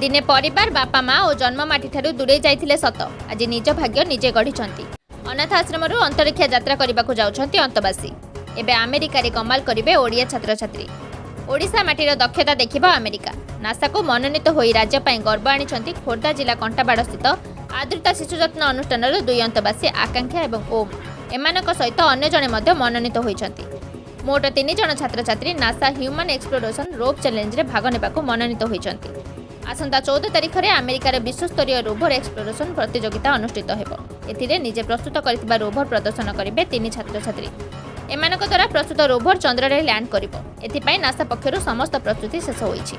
दिने परिवार बापा माँ और जन्ममाटी ठारू दूरे जाइथिले सत आज निज भाग्य निजे गढ़िछंती। अनाथ आश्रमरू अंतरिक्ष यात्रा करबाकू जाउछंती अंतवासी। एबे अमेरिका रे कमाल करिवे ओडिया छात्र छात्री। ओडिशा माटीर दक्षता देखिबा अमेरिका। नासा को मनोनीत होई राज्य पई गर्व आनिछंती खोर्धा जिला कंटाबाड़ स्थित आद्रिता शिशु जत्न अनुष्ठानर दुई अंतवासी आकांक्षा एवं ओम। एमानक सहित अन्य जणे मध्य मनोनीत होइछंती। मोट 3 जण छात्र छात्री नासा ह्यूमन एक्सप्लोरेशन रोप चैलेंज रे भाग नेबाकू मनोनीत होइछंती। आसंता 14 तारिख में अमेरिकार विश्वस्तरीय रोभर एक्सप्लोरेशन प्रतियोगिता अनुष्ठित हेबो। एथिरे निजे प्रस्तुत करथिबा रोभर प्रदर्शन करिवे 3 छात्र छात्री। एमानक द्वारा प्रस्तुत रोभर चंद्र रे लैंड करिवो। एथिपाई नासा पक्षरु समस्त प्रस्तुति शेष होईछि।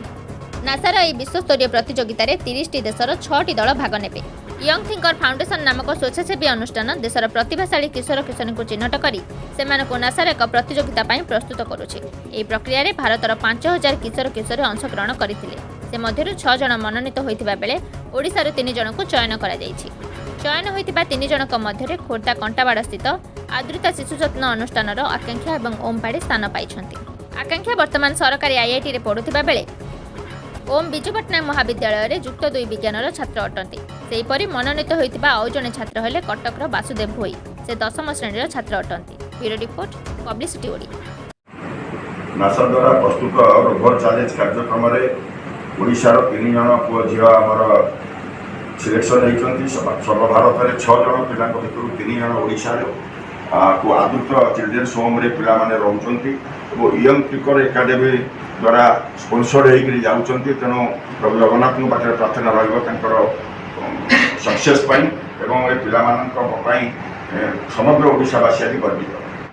नासार ଏହି विश्वस्तरीय प्रतियोगिता रे 30 देशर 6 दल भाग नेबे। यंग थिंकर फाउंडेशन नामक स्वेच्छासेवी अनुष्ठान देशर प्रतिभाशाली किशोर किशोरी को चिन्हट करी सेमानकु नासार एक प्रतियोगिता पई प्रस्तुत करुछि। एही प्रक्रिया रे भारतर 5000 किशोर किशोरी अंशग्रहण करथिले। से मध्यरु 6 जण मनोनीत होइतिबा बेले ओडिसा रो 3 जणको चयन करा जायछि। चयन होइतिबा 3 जणक मध्यरे खोर्धा कंटाबाड़ स्थित आद्रिता शिशु जत्न अनुष्ठानर आकांक्षा एवं ओम पाड़ी स्थान पाइछंती। आकांक्षा वर्तमान सरकारी आईआईटी रे पढुतिबा बेले ओम बिजू पट्टनायक महाविद्यालय रे युक्त 2 विज्ञानर छात्र अटंती। सेहीपरि मनोनीत होइतिबा आउ जणे छात्र हेले कटकर वासुदेव भोई। से 10म श्रेणीर छात्र अटंती। Bureau report publicity Odia. NASA द्वारा प्रस्तुत रोभर चैलेंज कार्यक्रम रे ओडिशार 3 जण पुओ झियो आमर सिलेक्शन होइछंती। सर्व भारत में 6 जण पिला भितर 3 जण ओडिशा को आदृत चिल्ड्रेन्स होम रे पिला माने रहउछंती और यंग थिंकर एकेडमी द्वारा स्पॉन्सर होइकरी जाउछंती। तेणु प्रभु जगन्नाथ पाखे प्रार्थना रहिबो तांकर सक्सेस पाई एवं ए पिला मानक पई समग्र ओडिशावासी गर्वित।